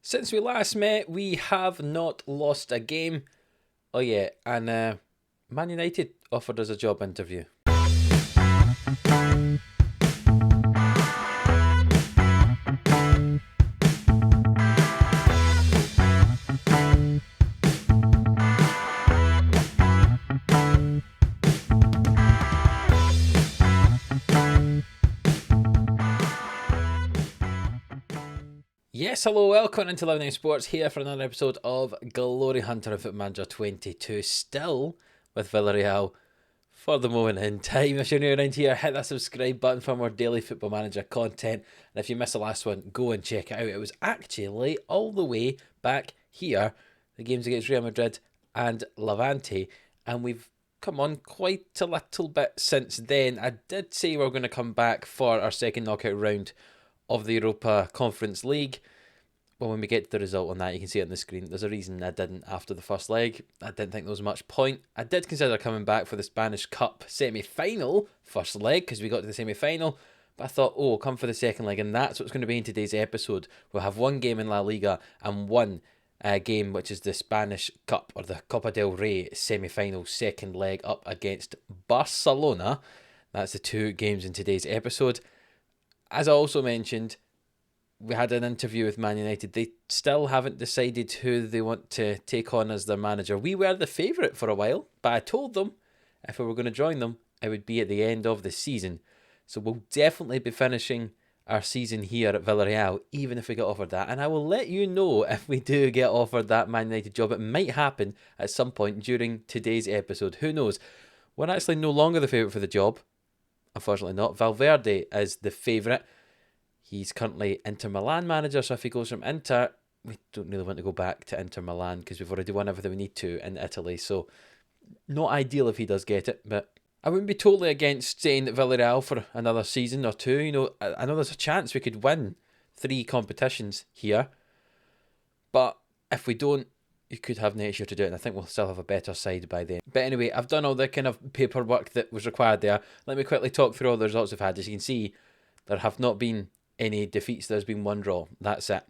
Since we last met, we have not lost a game. Oh yeah, and Man United offered us a job interview. Yes, hello, welcome into Livestreams Sports here for another episode of Glory Hunter of FM22, still with Villarreal for the moment in time. If you're new around here, hit that subscribe button for more daily Football Manager content, and if you missed the last one, go and check it out. It was actually all the way back here, the games against Real Madrid and Levante, and we've come on quite a little bit since then. I did say we were going to come back for our second knockout round of the Europa Conference League. Well, when we get to the result on that, you can see it on the screen. There's a reason I didn't after the first leg. I didn't think there was much point. I did consider coming back for the Spanish Cup semi-final first leg because we got to the semi-final. But I thought, we'll come for the second leg, and that's what's going to be in today's episode. We'll have one game in La Liga and one game, which is the Spanish Cup or the Copa del Rey Semi-Final second leg up against Barcelona. That's the two games in today's episode. As I also mentioned, we had an interview with Man United. They still haven't decided who they want to take on as their manager. We were the favourite for a while, but I told them if we were going to join them, it would be at the end of the season. So we'll definitely be finishing our season here at Villarreal, even if we get offered that. And I will let you know if we do get offered that Man United job. It might happen at some point during today's episode. Who knows? We're actually no longer the favourite for the job. Unfortunately not. Valverde is the favourite. He's currently Inter Milan manager, so if he goes from Inter, we don't really want to go back to Inter Milan because we've already won everything we need to in Italy, so not ideal if he does get it, but I wouldn't be totally against staying at Villarreal for another season or two. You know, I know there's a chance we could win 3 competitions here, but if we don't, you could have next year to do it, and I think we'll still have a better side by then. But anyway, I've done all the kind of paperwork that was required there. Let me quickly talk through all the results we've had. As you can see, there have not been any defeats. There's been 1 draw. That's it.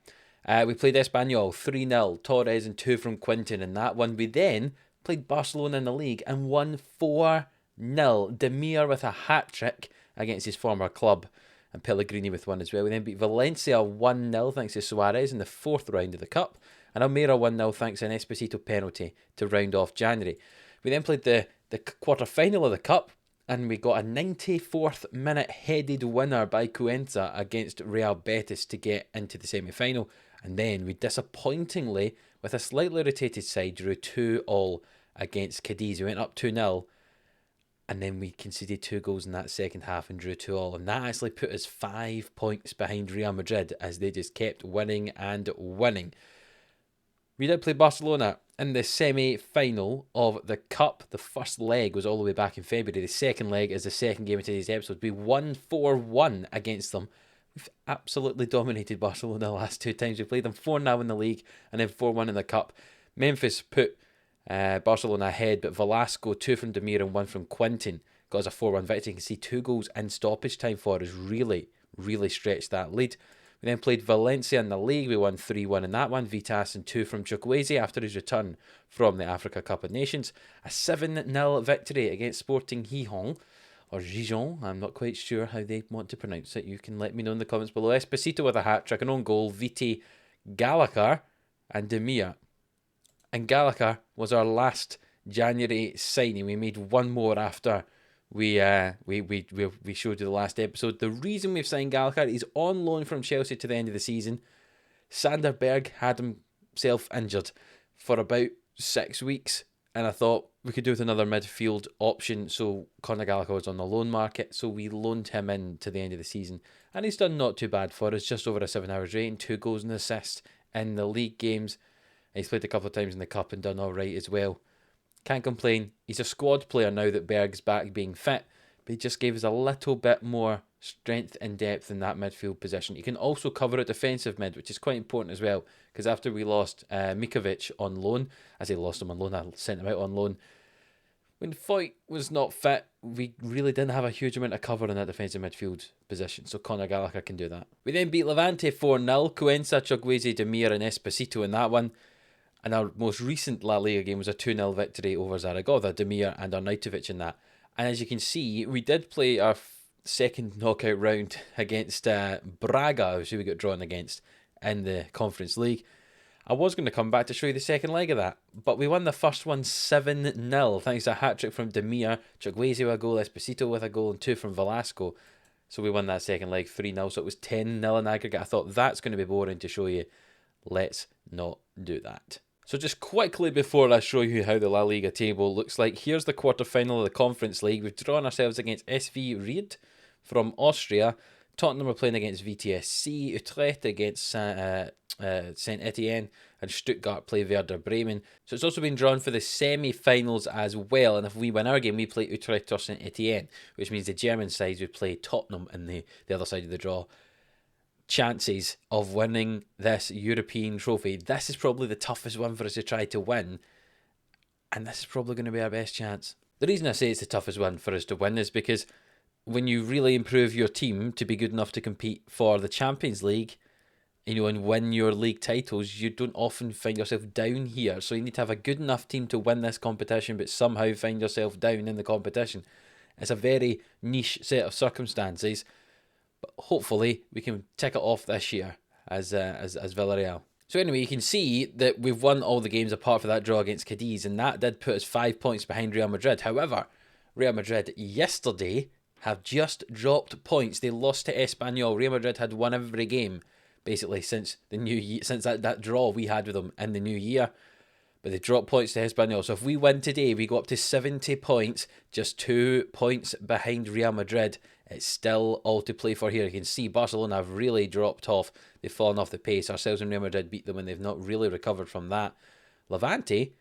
We played Espanyol 3-0, Torres and 2 from Quinton in that one. We then played Barcelona in the league and won 4-0. Demir with a hat-trick against his former club, and Pellegrini with 1 as well. We then beat Valencia 1-0 thanks to Suarez in the 4th round of the Cup, and Almeria 1-0 thanks to an Esposito penalty to round off January. We then played the quarter-final of the Cup, and we got a 94th minute headed winner by Cuenca against Real Betis to get into the semi-final. And then we disappointingly, with a slightly rotated side, drew 2-2 against Cadiz. We went up 2-0, and then we conceded 2 goals in that second half and drew 2-2. And that actually put us 5 points behind Real Madrid as they just kept winning and winning. We did play Barcelona in the semi-final of the Cup. The first leg was all the way back in February. The second leg is the second game of today's episode. We won 4-1 against them. We've absolutely dominated Barcelona the last 2 times. We played them 4-0 in the league and then 4-1 in the Cup. Memphis put Barcelona ahead, but Velasco, 2 from Demir and 1 from Quinton, got us a 4-1 victory. You can see 2 goals in stoppage time for us. Really, really stretched that lead. We then played Valencia in the league. We won 3-1 in that one. Vitas and 2 from Chukwueze after his return from the Africa Cup of Nations. A 7-0 victory against Sporting Gijón, or Gijón. I'm not quite sure how they want to pronounce it. You can let me know in the comments below. Esposito with a hat-trick, an own goal. Viti, Gallagher and Demir. And Gallagher was our last January signing. We made 1 more after we showed you the last episode. The reason we've signed Gallagher, he's on loan from Chelsea to the end of the season. Sander Berg had himself injured for about 6 weeks, and I thought we could do with another midfield option, so Conor Gallagher was on the loan market, so we loaned him in to the end of the season, and he's done not too bad for us, just over a 7-hours rating, 2 goals and assists in the league games. He's played a couple of times in the Cup and done alright as well. Can't complain. He's a squad player now that Berg's back being fit, but he just gave us a little bit more strength and depth in that midfield position. He can also cover a defensive mid, which is quite important as well, because after we lost Mikovic on loan, as he lost him on loan, I sent him out on loan, When Foyt was not fit, we really didn't have a huge amount of cover in that defensive midfield position, so Conor Gallagher can do that. We then beat Levante 4-0, Cuenca, Chukwueze, Demir and Esposito in that one. And our most recent La Liga game was a 2-0 victory over Zaragoza, Demir and Arnautovic in that. And as you can see, we did play our second knockout round against Braga, who we got drawn against in the Conference League. I was going to come back to show you the second leg of that, but we won the first one 7-0, thanks to a hat-trick from Demir, Chukwueze with a goal, Esposito with a goal, and 2 from Velasco. So we won that second leg 3-0, so it was 10-0 in aggregate. I thought that's going to be boring to show you. Let's not do that. So just quickly before I show you how the La Liga table looks like, here's the quarter-final of the Conference League. We've drawn ourselves against SV Ried from Austria. Tottenham are playing against VTSC, Utrecht against Saint Etienne, and Stuttgart play Werder Bremen. So it's also been drawn for the semi-finals as well, and if we win our game, we play Utrecht or Saint Etienne, which means the German sides would play Tottenham in the other side of the draw. Chances of winning this European trophy, this is probably the toughest one for us to try to win, and this is probably going to be our best chance. The reason I say it's the toughest one for us to win is because when you really improve your team to be good enough to compete for the Champions League, and win your league titles, you don't often find yourself down here. So you need to have a good enough team to win this competition, but somehow find yourself down in the competition. It's a very niche set of circumstances, but hopefully we can tick it off this year as Villarreal. So anyway, you can see that we've won all the games apart from that draw against Cadiz, and that did put us 5 points behind Real Madrid. However, Real Madrid yesterday have just dropped points. They lost to Espanyol. Real Madrid had won every game basically since the new year, since that draw we had with them in the new year, but they dropped points to Espanyol. So if we win today, we go up to 70 points, just 2 points behind Real Madrid. It's still all to play for here. You can see Barcelona have really dropped off. They've fallen off the pace. Ourselves and Real Madrid beat them, and they've not really recovered from that. Levante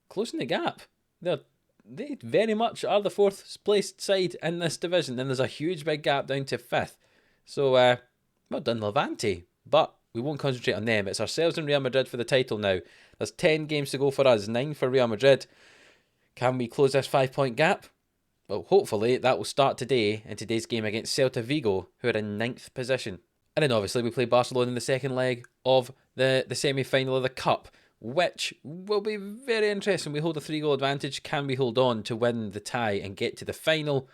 closing the gap. They very much are the 4th placed side in this division, and there's a huge big gap down to 5th. So well done, Levante. But we won't concentrate on them. It's ourselves and Real Madrid for the title now. There's 10 games to go for us, 9 for Real Madrid. Can we close this 5-point gap? Well, hopefully that will start today in today's game against Celta Vigo, who are in 9th position. And then obviously we play Barcelona in the second leg of the semi-final of the Cup, which will be very interesting. We hold a 3-goal advantage. Can we hold on to win the tie and get to the final?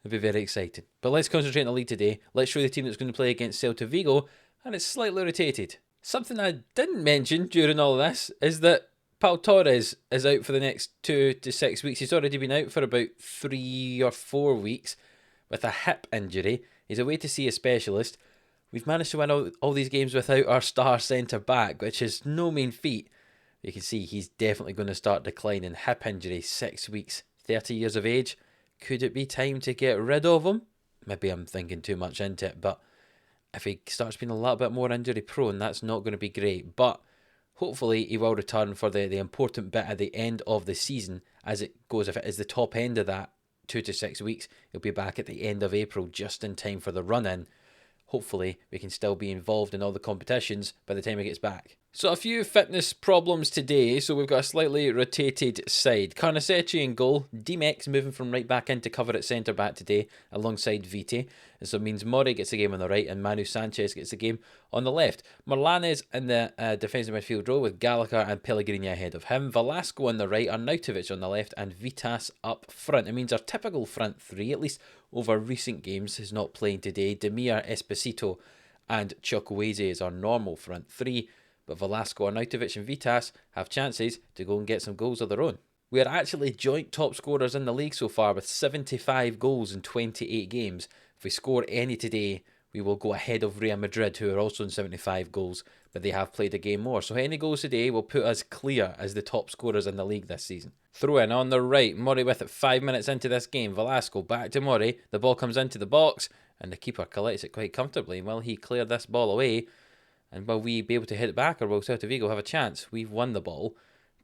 It'll be very exciting. But let's concentrate on the league today. Let's show you the team that's going to play against Celta Vigo, and it's slightly rotated. Something I didn't mention during all of this is that Pau Torres is out for the next 2 to 6 weeks. He's already been out for about 3 or 4 weeks with a hip injury. He's away to see a specialist. We've managed to win all these games without our star centre-back, which is no mean feat. You can see he's definitely going to start declining. Hip injury, 6 weeks, 30 years of age. Could it be time to get rid of him? Maybe I'm thinking too much into it, but if he starts being a little bit more injury prone, that's not going to be great. But hopefully he will return for the important bit at the end of the season as it goes. If it is the top end of that 2 to 6 weeks, he'll be back at the end of April, just in time for the run-in. Hopefully we can still be involved in all the competitions by the time he gets back. So a few fitness problems today. So we've got a slightly rotated side. Carnesecchi in goal. Dimex moving from right back in to cover at centre back today alongside Vite. And so it means Mori gets the game on the right and Manu Sanchez gets the game on the left. Morlanes in the defensive midfield role with Gallagher and Pellegrini ahead of him. Velasco on the right, Arnautovic on the left, and Vitas up front. It means our typical front three, at least over recent games, is not playing today. Demir, Esposito and Chukwueze is our normal front three. But Velasco, Arnautovic and Vitas have chances to go and get some goals of their own. We are actually joint top scorers in the league so far with 75 goals in 28 games. If we score any today, we will go ahead of Real Madrid, who are also in 75 goals, but they have played a game more. So any goals today will put us clear as the top scorers in the league this season. Throw in on the right, Murray with it 5 minutes into this game. Velasco back to Murray, the ball comes into the box, and the keeper collects it quite comfortably. And will he clear this ball away? And will we be able to hit it back, or will Celta Vigo have a chance? We've won the ball.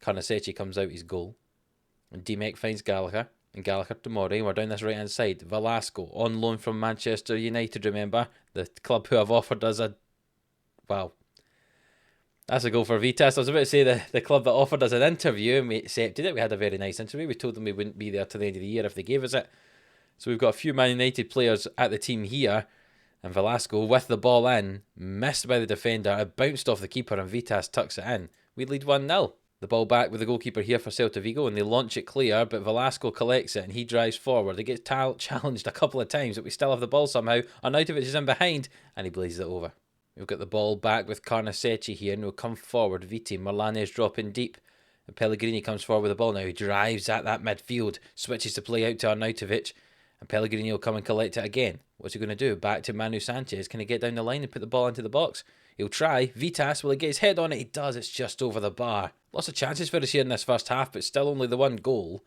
Carnesecchi comes out his goal. And Dimek finds Gallagher. And Gallagher to Murray. We're down this right-hand side. Velasco, on loan from Manchester United, remember? The club who have offered us a... Well, That's a goal for Vitas. I was about to say the club that offered us an interview, and we accepted it. We had a very nice interview. We told them we wouldn't be there till the end of the year if they gave us it. So we've got a few Man United players at the team here. And Velasco, with the ball in, missed by the defender. It bounced off the keeper and Vitas tucks it in. We lead 1-0. The ball back with the goalkeeper here for Celta Vigo, and they launch it clear, but Velasco collects it and he drives forward. It gets challenged a couple of times, but we still have the ball somehow. Arnautovic is in behind, and he blazes it over. We've got the ball back with Carnaceci here, and we'll come forward. Viti, Marlane is dropping deep. And Pellegrini comes forward with the ball now. He drives at that midfield, switches the play out to Arnautovic, and Pellegrini will come and collect it again. What's he going to do? Back to Manu Sanchez. Can he get down the line and put the ball into the box? He'll try. Vitas, will he get his head on it? He does. It's just over the bar. Lots of chances for us here in this first half, but still only the one goal.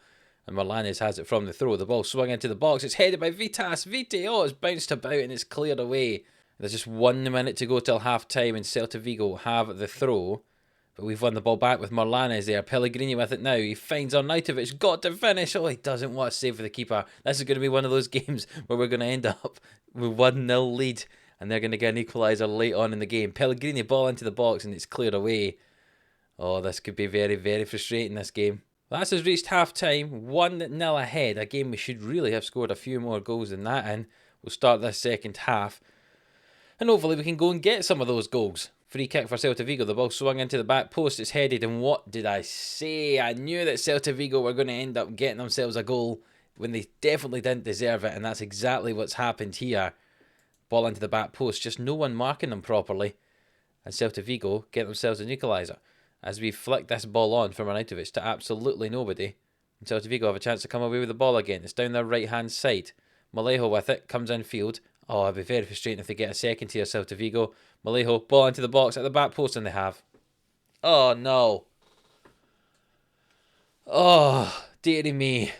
And Marlanes has it from the throw. The ball swung into the box. It's headed by Vitas. Viti, oh, it's bounced about and it's cleared away. There's just 1 minute to go till half time, and Celta Vigo have the throw. But we've won the ball back with Marlanes there. Pellegrini with it now. He finds Arnautovic. Got to finish. Oh, he doesn't want to save for the keeper. This is going to be one of those games where we're going to end up with 1-0 lead. And they're going to get an equaliser late on in the game. Pellegrini, ball into the box, and it's cleared away. Oh, this could be very, very frustrating, this game. Well, that's us reached half-time. 1-0 ahead. A game we should really have scored a few more goals than that in. We'll start this second half. And hopefully we can go and get some of those goals. Free kick for Celta Vigo. The ball swung into the back post. It's headed. And what did I say? I knew that Celta Vigo were going to end up getting themselves a goal when they definitely didn't deserve it. And that's exactly what's happened here. Ball into the back post. Just no one marking them properly. And Celta Vigo get themselves an equaliser. As we flick this ball on from Arnautovic to absolutely nobody. And Celta Vigo have a chance to come away with the ball again. It's down their right-hand side. Malejo with it. Comes infield. Oh, it'd be very frustrating if they get a second here, Celta Vigo. Malejo, ball into the box at the back post, and they have. Oh, no. Oh, dearie me.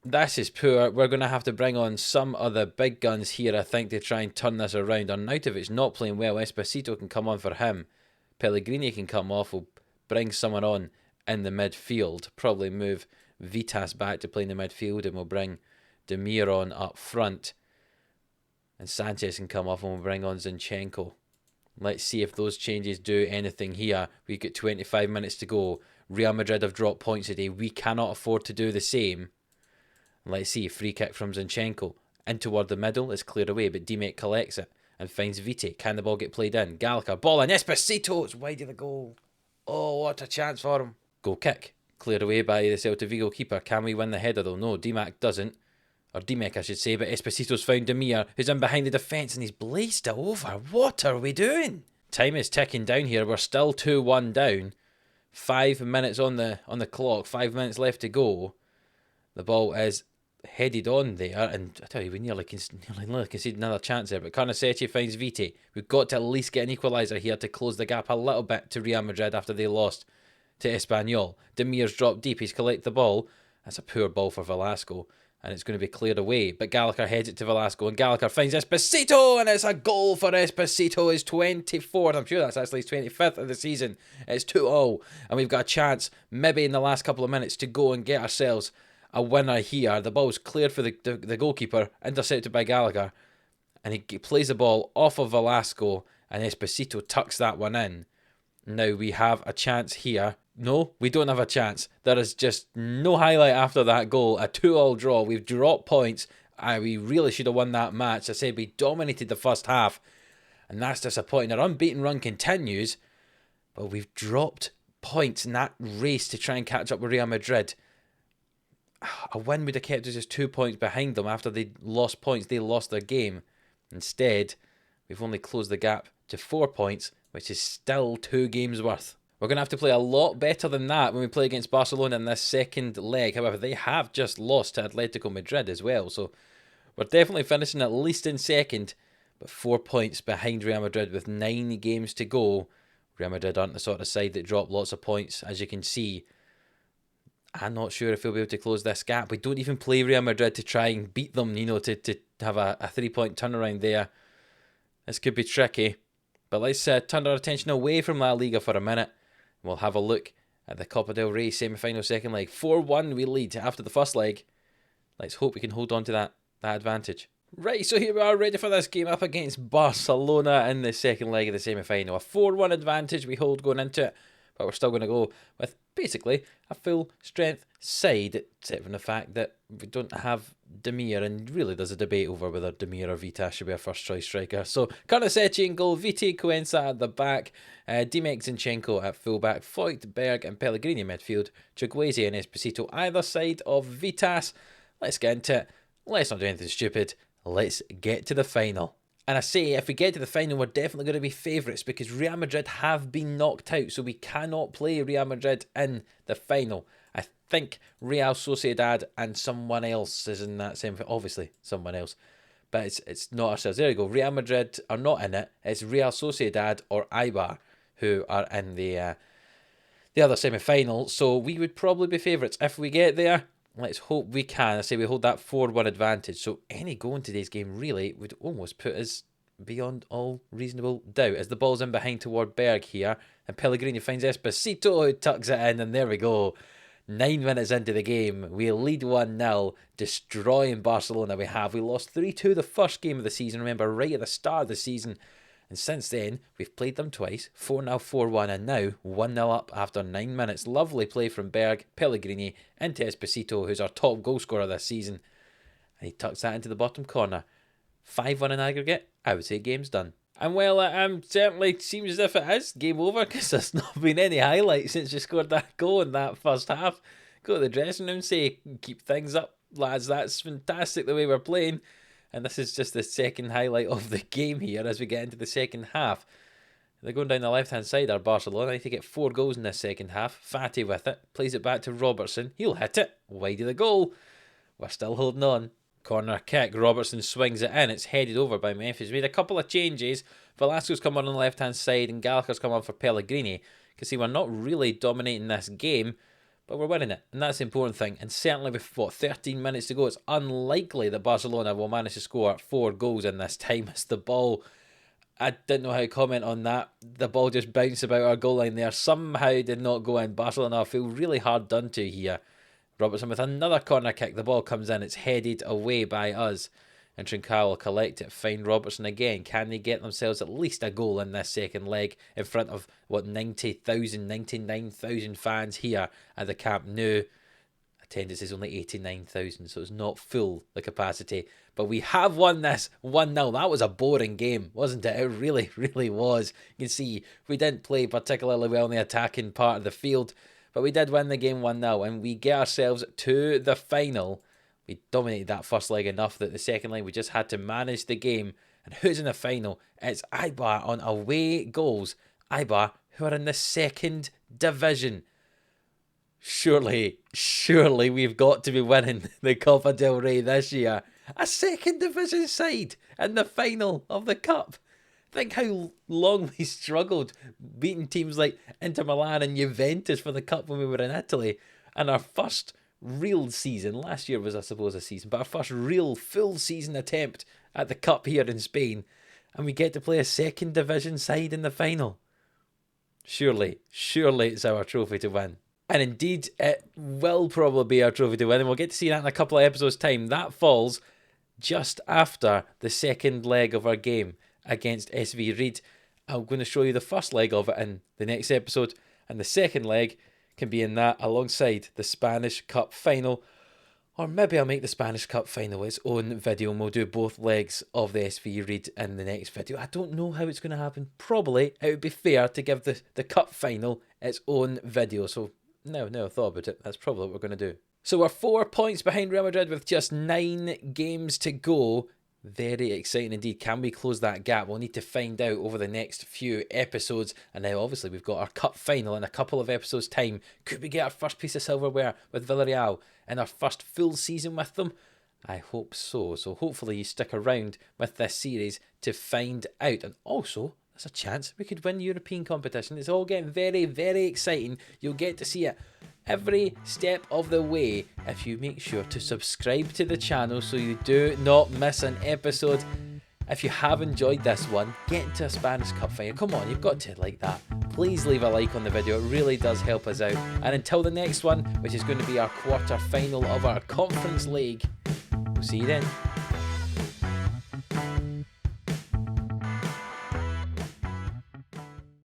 This is poor. We're going to have to bring on some of the big guns here, I think, to try and turn this around. Arnautovic's not playing well. Esposito can come on for him. Pellegrini can come off. We'll bring someone on in the midfield. Probably move Vitas back to play in the midfield, and we'll bring Demir on up front. And Sanchez can come off, and we'll bring on Zinchenko. Let's see if those changes do anything here. We've got 25 minutes to go. Real Madrid have dropped points today. We cannot afford to do the same. Let's see. Free kick from Zinchenko. In toward the middle. It's cleared away, but Dimek collects it and finds Viti. Can the ball get played in? Gallagher. Ball in. Esposito. It's wide of the goal. Oh, what a chance for him. Goal kick. Cleared away by the Celta Vigo keeper. Can we win the header though? No, Dimek doesn't. Or Dimek, I should say, but Esposito's found Demir, who's in behind the defence, and he's blazed it over. What are we doing? Time is ticking down here. We're still 2-1 down. 5 minutes on the clock. 5 minutes left to go. The ball is headed on there, and I tell you, we nearly conceded another chance there, but Carnaceci finds Viti. We've got to at least get an equaliser here to close the gap a little bit to Real Madrid after they lost to Espanyol. Demir's dropped deep. He's collected the ball. That's a poor ball for Velasco. And it's going to be cleared away. But Gallagher heads it to Velasco. And Gallagher finds Esposito. And it's a goal for Esposito. His 24th. I'm sure that's actually his 25th of the season. It's 2-0. And we've got a chance, maybe in the last couple of minutes, to go and get ourselves a winner here. The ball's cleared for the goalkeeper. Intercepted by Gallagher. And he plays the ball off of Velasco. And Esposito tucks that one in. Now we have a chance here. No, we don't have a chance. There is just no highlight after that goal. A 2-2 draw. We've dropped points. We really should have won that match. I said we dominated the first half. And that's disappointing. Our unbeaten run continues. But we've dropped points in that race to try and catch up with Real Madrid. A win would have kept us just 2 points behind them after they lost points. They lost their game. Instead, we've only closed the gap to 4 points, which is still 2 games worth. We're going to have to play a lot better than that when we play against Barcelona in this second leg. However, they have just lost to Atletico Madrid as well. So we're definitely finishing at least in second, but 4 points behind Real Madrid with 9 games to go. Real Madrid aren't the sort of side that drop lots of points, as you can see. I'm not sure if we'll be able to close this gap. We don't even play Real Madrid to try and beat them, to have a 3-point turnaround there. This could be tricky. But let's turn our attention away from La Liga for a minute. We'll have a look at the Copa Del Rey Semi-Final second leg. 4-1 we lead after the first leg. Let's hope we can hold on to that advantage. Right, so here we are ready for this game up against Barcelona in the second leg of the semi-final. A 4-1 advantage we hold going into it, but we're still going to go with basically a full strength side, except from the fact that we don't have Demir, and really there's a debate over whether Demir or Vitas should be our first choice striker. So Karnaseci in goal, Viti, Cuenca at the back, Dimek, Zinchenko at fullback, Foyt, Berg and Pellegrini midfield, Chukwueze and Esposito either side of Vitas. Let's get into it. Let's not do anything stupid. Let's get to the final. And I say, if we get to the final, we're definitely going to be favourites because Real Madrid have been knocked out, so we cannot play Real Madrid in the final. I think Real Sociedad and someone else is in that same, obviously someone else, but it's not ourselves. There we go. Real Madrid are not in it. It's Real Sociedad or Eibar who are in the other semi-final, so we would probably be favourites if we get there. Let's hope we can. I say we hold that 4-1 advantage. So any goal in today's game really would almost put us beyond all reasonable doubt. As the ball's in behind toward Berg here. And Pellegrini finds Esposito who tucks it in. And there we go. 9 minutes into the game. We lead 1-0. Destroying Barcelona we have. We lost 3-2 the first game of the season. Remember, right at the start of the season. And since then, we've played them twice. 4-0, 4-1, and now 1-0 up after 9 minutes. Lovely play from Berg, Pellegrini, into Esposito, who's our top goal scorer this season. And he tucks that into the bottom corner. 5-1 in aggregate. I would say game's done. And well, it certainly seems as if it is game over because there's not been any highlights since you scored that goal in that first half. Go to the dressing room, say, keep things up, lads. That's fantastic the way we're playing. And this is just the second highlight of the game here as we get into the second half. They're going down the left-hand side, our Barcelona. They need to get 4 goals in this second half. Fati with it. Plays it back to Robertson. He'll hit it. Wide of the goal. We're still holding on. Corner kick. Robertson swings it in. It's headed over by Memphis. Made a couple of changes. Velasco's come on the left-hand side and Gallagher's come on for Pellegrini. You can see we're not really dominating this game, but we're winning it, and that's the important thing. And certainly with, 13 minutes to go, it's unlikely that Barcelona will manage to score 4 goals in this time. It's the ball. I didn't know how to comment on that. The ball just bounced about our goal line there. Somehow did not go in. Barcelona feel really hard done to here. Robertson with another corner kick. The ball comes in. It's headed away by us. And Trincao will collect it. Find Robertson again. Can they get themselves at least a goal in this second leg in front of, 90,000, 99,000 fans here at the Camp Nou? Attendance is only 89,000, so it's not full, the capacity. But we have won this 1-0. That was a boring game, wasn't it? It really, really was. You can see we didn't play particularly well in the attacking part of the field, but we did win the game 1-0, and we get ourselves to the final. We dominated that first leg enough that the second leg we just had to manage the game. And who's in the final? It's Eibar on away goals. Eibar, who are in the second division. Surely we've got to be winning the Copa del Rey this year. A second division side in the final of the Cup. Think how long we struggled beating teams like Inter Milan and Juventus for the Cup when we were in Italy. And our first real season, last year was I suppose a season, but our first real full season attempt at the Cup here in Spain, and we get to play a second division side in the final. Surely it's our trophy to win. And indeed, it will probably be our trophy to win, and we'll get to see that in a couple of episodes' time. That falls just after the second leg of our game against SV Ried. I'm going to show you the first leg of it in the next episode, and the second leg can be in that alongside the Spanish Cup final. Or maybe I'll make the Spanish Cup final its own video and we'll do both legs of the SV Ried in the next video. I don't know how it's going to happen. Probably it would be fair to give the Cup final its own video. So no, I thought about it. That's probably what we're going to do. So we're 4 points behind Real Madrid with just 9 games to go. Very exciting indeed. Can we close that gap? We'll need to find out over the next few episodes. And now obviously we've got our cup final in a couple of episodes time. Could we get our first piece of silverware with Villarreal in our first full season with them? I hope so. So hopefully you stick around with this series to find out. And also there's a chance we could win European competition. It's all getting very, very exciting. You'll get to see it every step of the way if you make sure to subscribe to the channel so you do not miss an episode. If you have enjoyed this one, get into a Spanish Cup final. Come on, you've got to like that. Please leave a like on the video. It really does help us out. And until the next one, which is going to be our quarter final of our Conference League, we'll see you then.